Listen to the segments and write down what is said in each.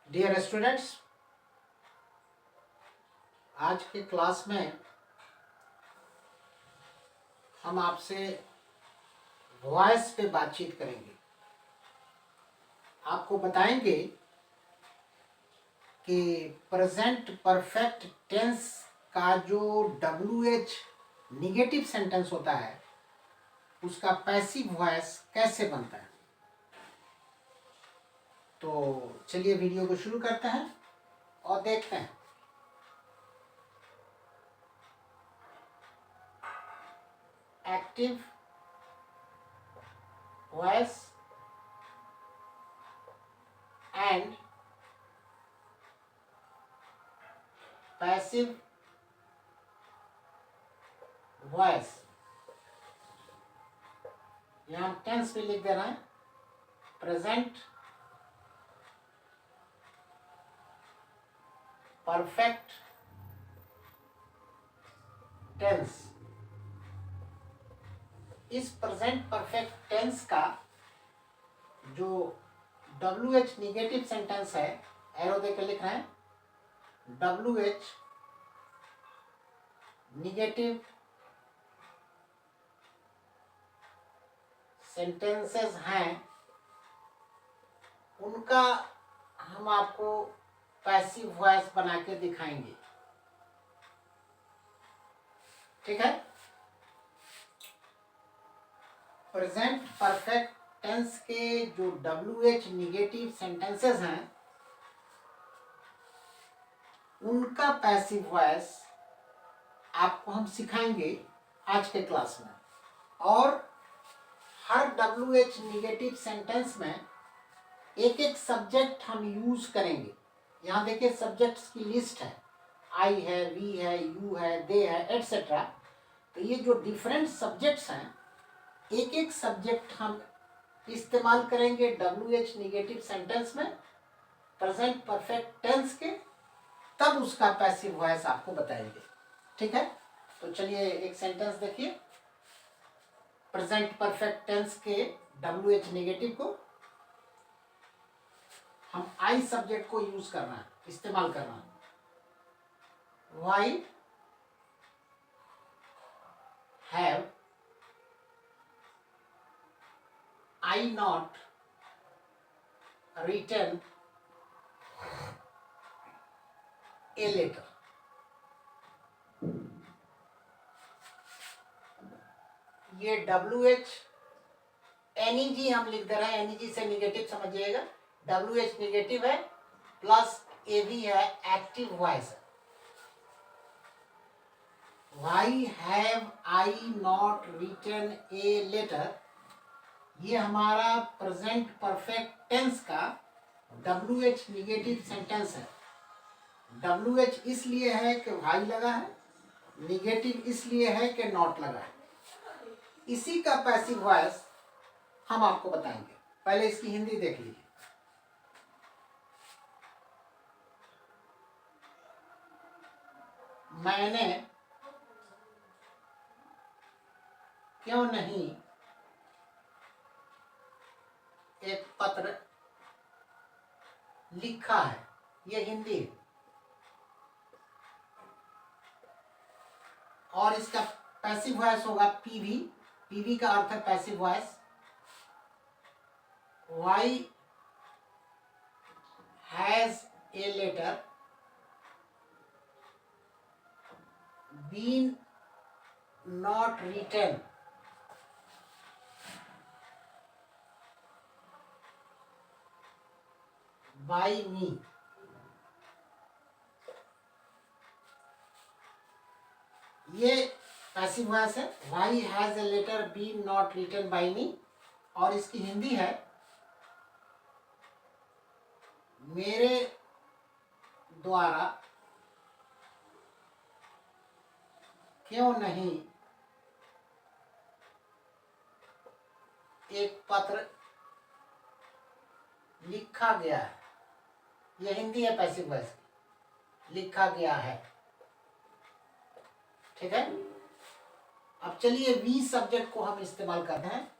Dear students, आज के class में हम आपसे वॉइस पे बातचीत करेंगे। आपको बताएंगे कि प्रेजेंट परफेक्ट टेंस का जो WH निगेटिव सेंटेंस होता है उसका पैसिव वॉइस कैसे बनता है। तो चलिए वीडियो को शुरू करते हैं और देखते हैं। Active voice and passive voice, यहाँ टेंस भी लिख दे रहे हैं। प्रेजेंट परफेक्ट टेंस, इस प्रेजेंट परफेक्ट टेंस का जो WH निगेटिव सेंटेंस है, एरो देकर लिख रहे हैं। WH निगेटिव सेंटेंसेस हैं, उनका हम आपको पैसिव वॉइस बना के दिखाएंगे। ठीक है। प्रेजेंट परफेक्ट टेंस के जो WH निगेटिव सेंटेंसेस हैं उनका पैसिव वॉइस आपको हम सिखाएंगे आज के क्लास में। और हर WH निगेटिव सेंटेंस में एक एक सब्जेक्ट हम यूज करेंगे। यहाँ देखिए सब्जेक्ट्स की लिस्ट है, आई है, वी है, यू है, दे है, एटसेट्रा। तो ये जो डिफरेंट सब्जेक्ट्स हैं, एक एक सब्जेक्ट हम इस्तेमाल करेंगे WH निगेटिव सेंटेंस में प्रेजेंट परफेक्ट टेंस के, तब उसका पैसिव वॉइस आपको बताएंगे। ठीक है। तो चलिए एक सेंटेंस देखिए। प्रेजेंट परफेक्ट टेंस के WH निगेटिव को हम आई सब्जेक्ट को यूज करना है, इस्तेमाल करना है। Why have I not written a letter. ये WH NEG हम लिख दे रहे हैं, NEG से निगेटिव समझिएगा। WH निगेटिव है प्लस AV है, एक्टिव वॉइस है। Why have I not written a letter, ये हमारा प्रेजेंट परफेक्ट टेंस का WH निगेटिव सेंटेंस है। WH इसलिए है कि वाई लगा है, निगेटिव इसलिए है कि नॉट लगा है। इसी का पैसिव वॉइस हम आपको बताएंगे। पहले इसकी हिंदी देख लीजिए। मैंने क्यों नहीं एक पत्र लिखा है, ये हिंदी है। और इसका पैसिव वॉइस होगा PV। PV का अर्थ है passive voice. Why has a letter been not written by me. ये पैसिव वॉइस है। Why has a letter been not written by me. और इसकी हिंदी है, मेरे द्वारा क्यों नहीं एक पत्र लिखा गया है। यह हिंदी है पैसिव वॉइस, लिखा गया है। ठीक है। अब चलिए वी सब्जेक्ट को हम इस्तेमाल करते हैं।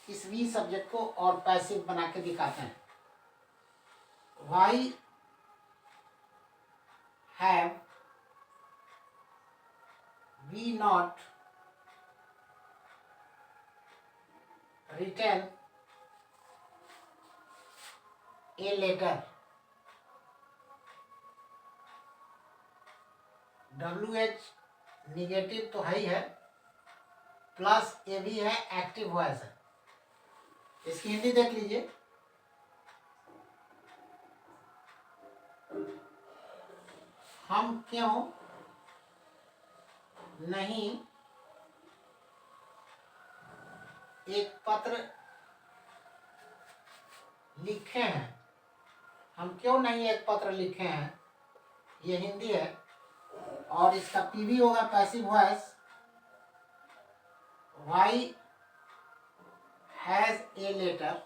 इस वी सब्जेक्ट को और पैसिव बना के दिखाते हैं। Why have we not written a letter? WH negative तो है ही है, प्लस ए भी है, एक्टिव वॉइस है। इसकी हिंदी देख लीजिए। हम क्यों नहीं एक पत्र लिखे हैं? हम क्यों नहीं एक पत्र लिखे हैं, ये हिंदी है। और इसका पीवी होगा passive voice, why has a letter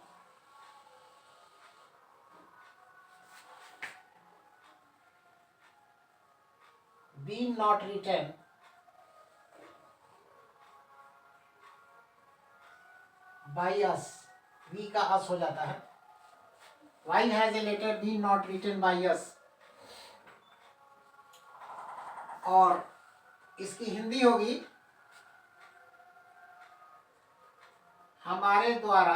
be not written by us. We का अस हो जाता है। Why has a letter be not written by us. और इसकी हिंदी होगी हमारे द्वारा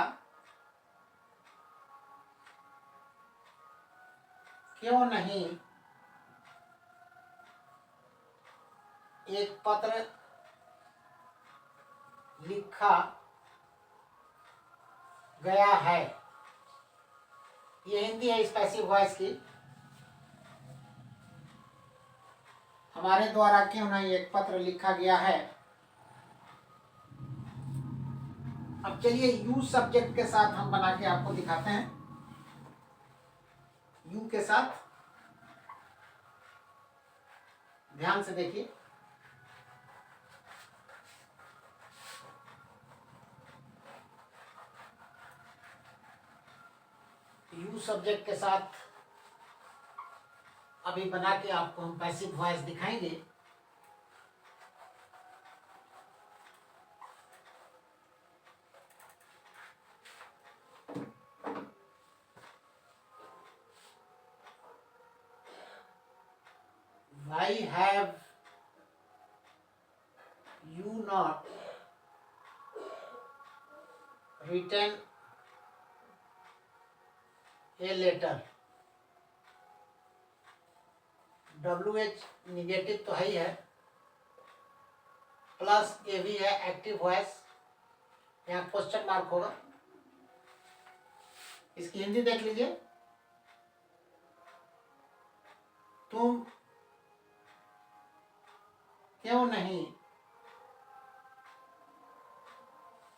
क्यों नहीं एक पत्र लिखा गया है। ये हिंदी है इस पैसिव वॉइस की। हमारे द्वारा क्यों नहीं एक पत्र लिखा गया है। अब चलिए यू सब्जेक्ट के साथ हम बना के आपको दिखाते हैं। यू के साथ ध्यान से देखिए। यू सब्जेक्ट के साथ अभी बना के आपको हम पैसिव वॉइस दिखाएंगे। Why have you not written a letter? WH negative तो है ही है, प्लस ए भी है, एक्टिव वॉइस। यहाँ क्वेश्चन मार्क होगा। इसकी हिंदी देख लीजिए। तुम क्यों नहीं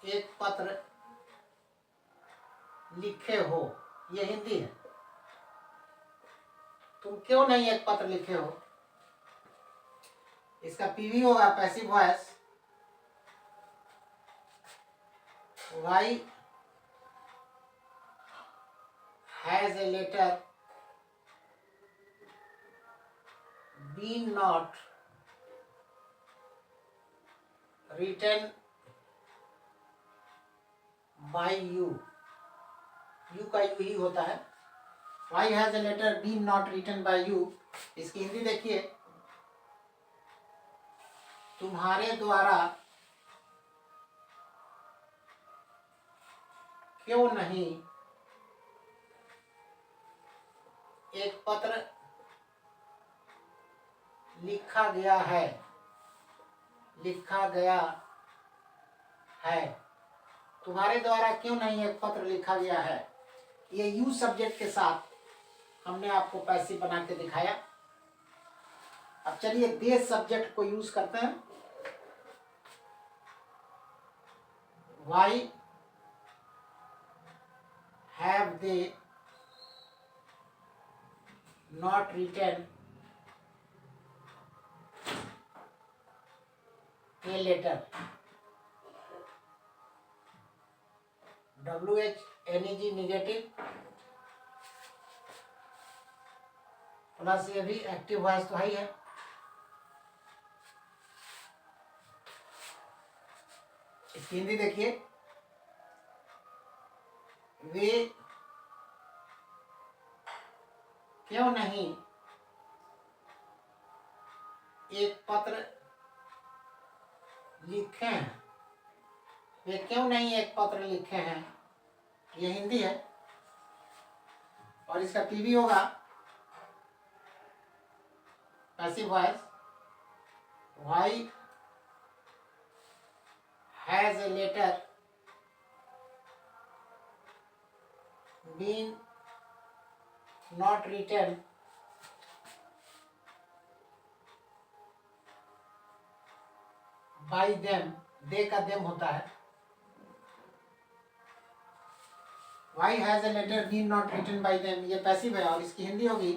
एक पत्र लिखे हो। ये हिंदी है। तुम क्यों नहीं एक पत्र लिखे हो। इसका पीवी होगा passive voice, why has a letter be not written by you. You का यू ही होता है। Why has a letter be not written by you. इसकी हिंदी देखिए। तुम्हारे द्वारा क्यों नहीं एक पत्र लिखा गया है। लिखा गया है। तुम्हारे द्वारा क्यों नहीं एक पत्र लिखा गया है। ये यू सब्जेक्ट के साथ हमने आपको पैसिव बना के दिखाया। अब चलिए दे सब्जेक्ट को यूज करते हैं। Why have they not written a letter. WH NEG negative, plus ये भी एक्टिव वॉइस तो है। इसकी हिंदी देखिए। वे क्यों नहीं एक पत्र लिखे हैं। वे क्यों नहीं एक पत्र लिखे हैं, ये हिंदी है और इसका पीवी होगा passive voice. Why has a letter been not written by them, they का देम होता है। Why has a letter been not written by them, ये पैसिव है और इसकी हिंदी होगी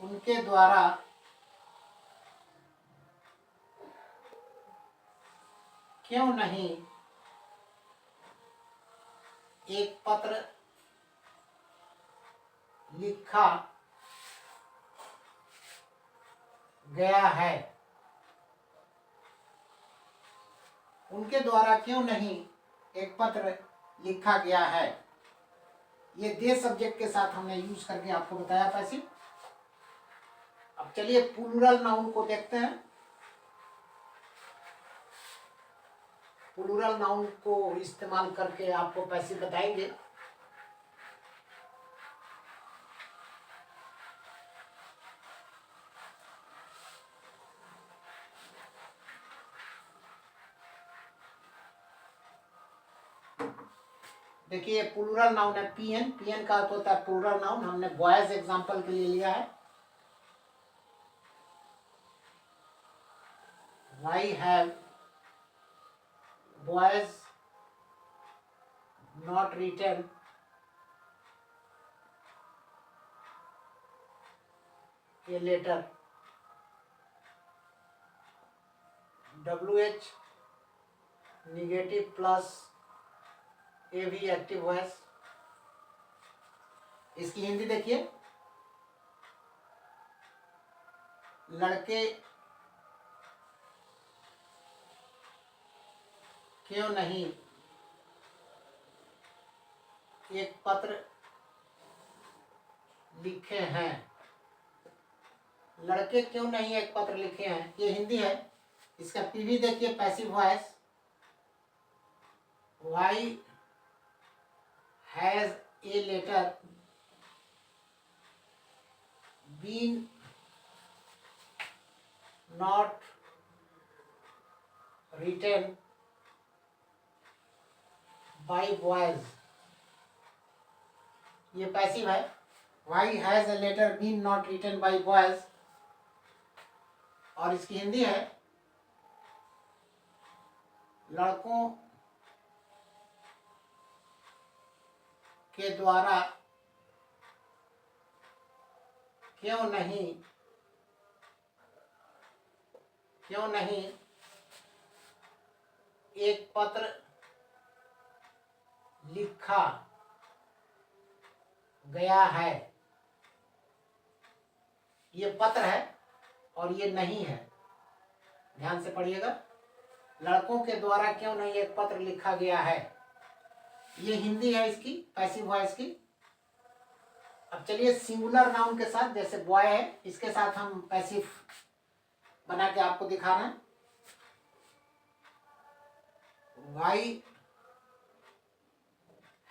उनके द्वारा क्यों नहीं एक पत्र लिखा गया है। उनके द्वारा क्यों नहीं एक पत्र लिखा गया है, ये दे सब्जेक्ट के साथ हमने यूज करके आपको बताया पैसिव। अब चलिए प्लूरल नाउन को देखते हैं। प्लूरल नाउन को इस्तेमाल करके आपको पैसिव बताएंगे। देखिए प्लूरल नाउन है पीएन, पीएन का अर्थ होता है प्लूरल नाउन। हमने बॉयज एग्जांपल के लिए लिया है। Why have boys not written a letter? WH negative plus AV active voice. इसकी हिंदी देखिए, लड़के क्यों नहीं एक पत्र लिखे हैं। लड़के क्यों नहीं एक पत्र लिखे हैं, ये हिंदी है। इसका पीवी देखिए passive voice. Why has a letter been not written by boys, ये पैसिव है। Why has a letter been not written by boys, और इसकी हिंदी है लड़कों के द्वारा क्यों नहीं एक पत्र लिखा गया है। ये पत्र है और ये नहीं है, ध्यान से पढ़िएगा। लड़कों के द्वारा क्यों नहीं एक पत्र लिखा गया है, ये हिंदी है इसकी पैसिव वॉइस की। अब चलिए सिंगुलर नाउन के साथ, जैसे बॉय है, इसके साथ हम पैसिव बना के आपको दिखा रहे हैं। Why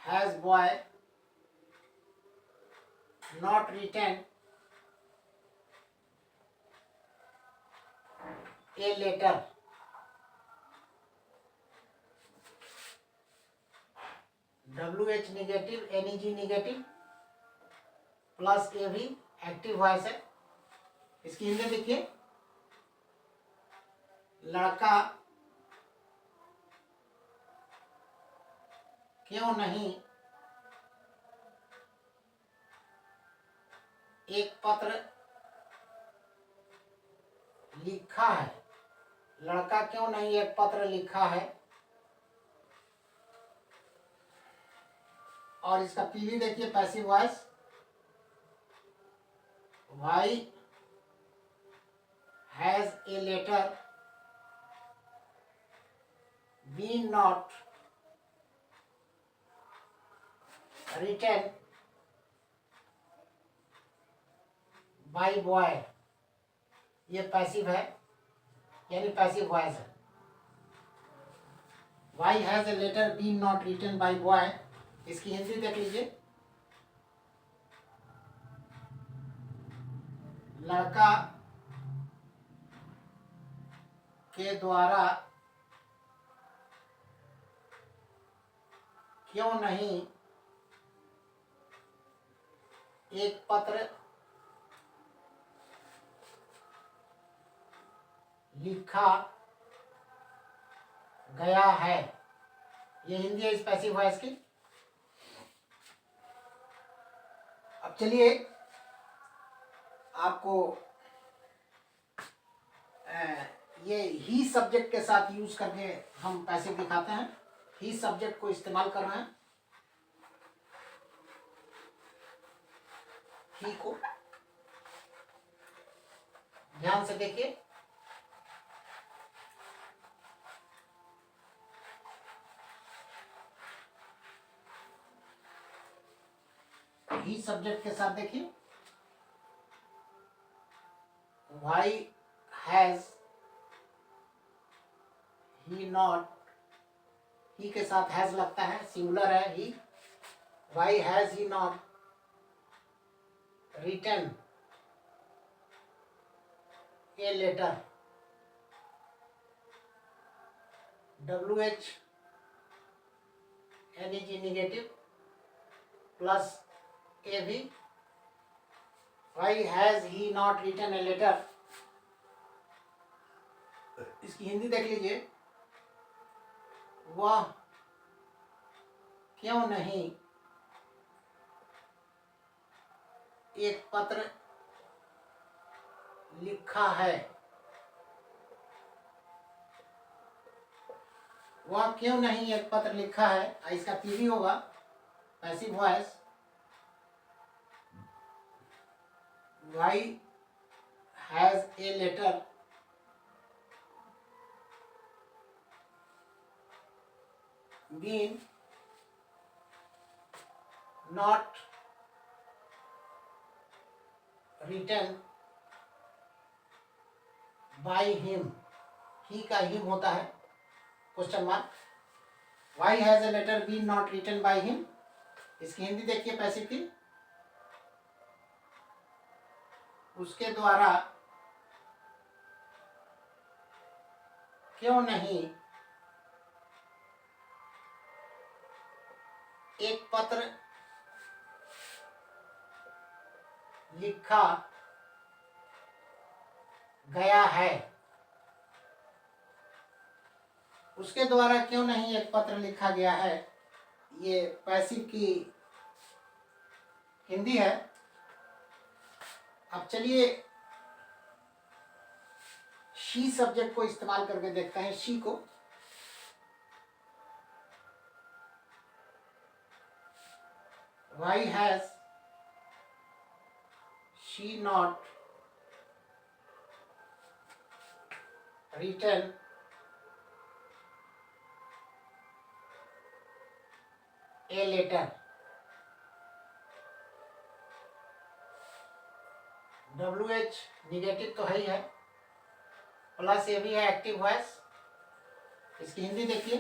has boy not written a letter. WH negative, NEG negative plus AV active voice है। इसकी हिंदी देखिए, लड़का क्यों नहीं एक पत्र लिखा है। लड़का क्यों नहीं एक पत्र लिखा है, और इसका पीवी देखिए passive voice. Why has a letter been not written by boy, ये पैसिव है यानी पैसिव वॉइस है। Why has a letter been not written by boy, इसकी हिंदी देख लीजिए। लड़का के द्वारा क्यों नहीं एक पत्र लिखा गया है, ये हिंदी है इस पैसिव वॉइस की। अब चलिए आपको ये ही सब्जेक्ट के साथ यूज करके हम पैसिव दिखाते हैं। ही सब्जेक्ट को इस्तेमाल कर रहे हैं, ही को ध्यान से देखिए। ही सब्जेक्ट के साथ देखिए, why has he not, he के साथ हैज लगता है, सिंगुलर है ही। Why has he not written a letter, WH NEG negative plus AV। Why has he not written a letter, इसकी हिंदी देख लीजिए। वह क्यों नहीं एक पत्र लिखा है, वह क्यों नहीं एक पत्र लिखा है, इसका पीवी होगा passive voice. Why has a letter been not written by him, ही का him होता है question mark. Why has a letter been not written by him, इसकी हिंदी देखिए पैसिव की। उसके द्वारा क्यों नहीं एक पत्र लिखा गया है, उसके द्वारा क्यों नहीं एक पत्र लिखा गया है, ये पैसिव की हिंदी है। अब चलिए शी सब्जेक्ट को इस्तेमाल करके देखते हैं। शी को why has she not written a letter, WH negative तो है ही है, प्लस ये भी है एक्टिव वॉइस। इसकी हिंदी देखिए।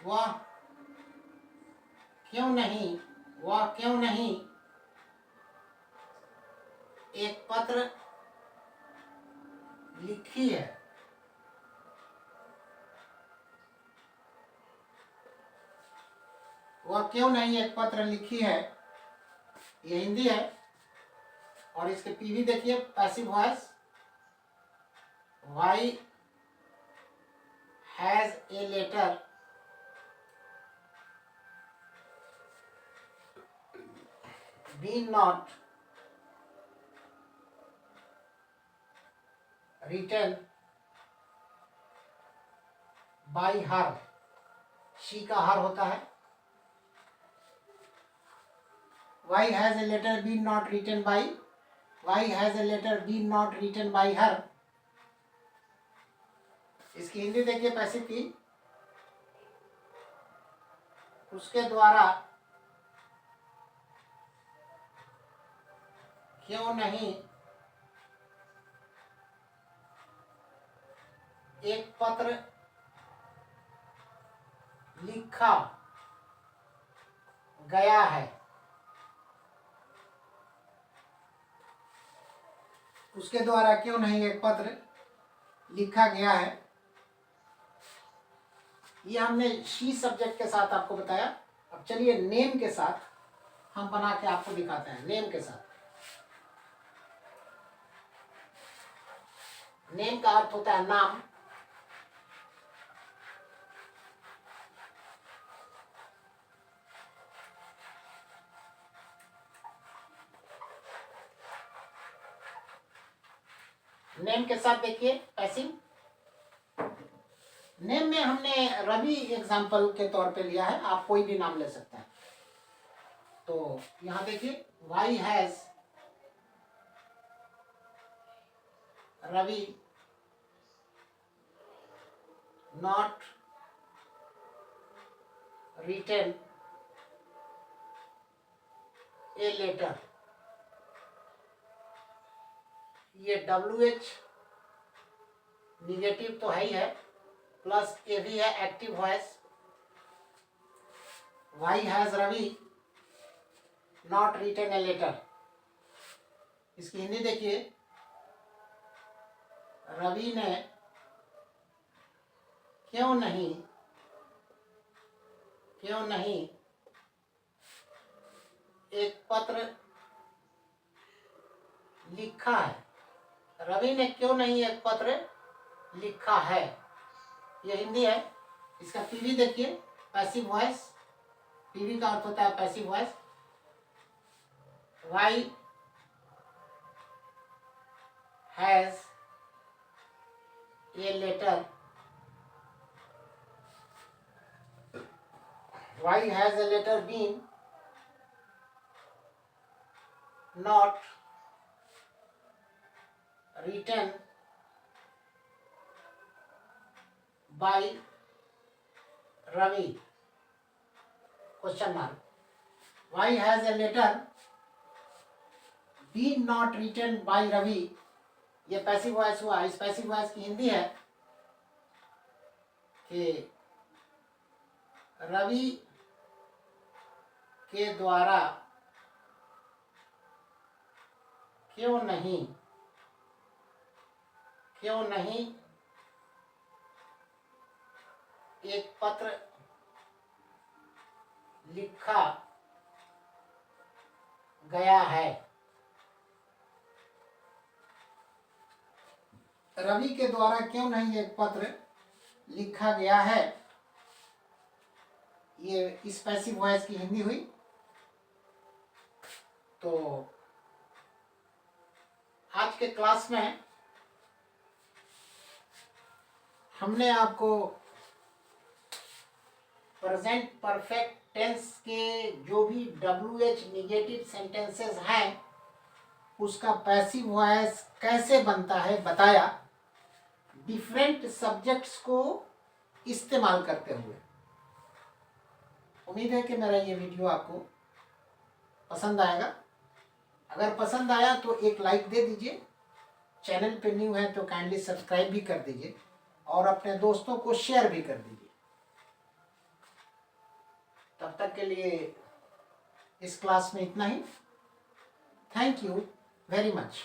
वह क्यों नहीं एक पत्र लिखी है, वह क्यों नहीं एक पत्र लिखी है, ये हिंदी है। और इसके पीवी देखिए passive voice. Why has a letter been not written by her, she का हर होता है। Why has a letter been not written by, why has a letter been not written by her, इसकी हिंदी देखिए passive की। उसके द्वारा क्यों नहीं एक पत्र लिखा गया है। उसके द्वारा क्यों नहीं एक पत्र लिखा गया है। ये हमने शी सब्जेक्ट के साथ आपको बताया। अब चलिए नेम के साथ हम बना के आपको दिखाते हैं। नेम के साथ, नेम का अर्थ होता है नाम। नेम के साथ देखिए पैसिव। नेम में हमने रवि एग्जाम्पल के तौर पे लिया है, आप कोई भी नाम ले सकते हैं। तो यहां देखिए why has Ravi not written a letter. ये WH निगेटिव तो है ही है, प्लस ए भी है active voice. Why has Ravi not written a letter. इसकी हिंदी देखिए, रवि ने क्यों नहीं एक पत्र लिखा है। रवि ने क्यों नहीं एक पत्र लिखा है, ये हिंदी है। इसका पीवी देखिए, पैसिव वॉइस। पीवी का अर्थ होता है passive voice. Why has a letter, why has a letter been not written by Ravi? Question mark. Why has a letter been not written by Ravi? ये पैसिव वॉइस हुआ। इस passive voice की हिंदी है कि रवि के द्वारा क्यों नहीं एक पत्र लिखा गया है। रवि के द्वारा क्यों नहीं एक पत्र लिखा गया है, ये इस पैसिव वॉइस की हिंदी हुई। तो आज के क्लास में हमने आपको प्रेजेंट परफेक्ट टेंस के जो भी WH निगेटिव सेंटेंसेस हैं उसका पैसिव वॉइस कैसे बनता है बताया, डिफरेंट सब्जेक्ट्स को इस्तेमाल करते हुए। उम्मीद है कि मेरा ये वीडियो आपको पसंद आएगा। अगर पसंद आया तो एक लाइक दे दीजिए। चैनल पे न्यू है तो काइंडली सब्सक्राइब भी कर दीजिए और अपने दोस्तों को शेयर भी कर दीजिए। तब तक के लिए इस क्लास में इतना ही। Thank you very much.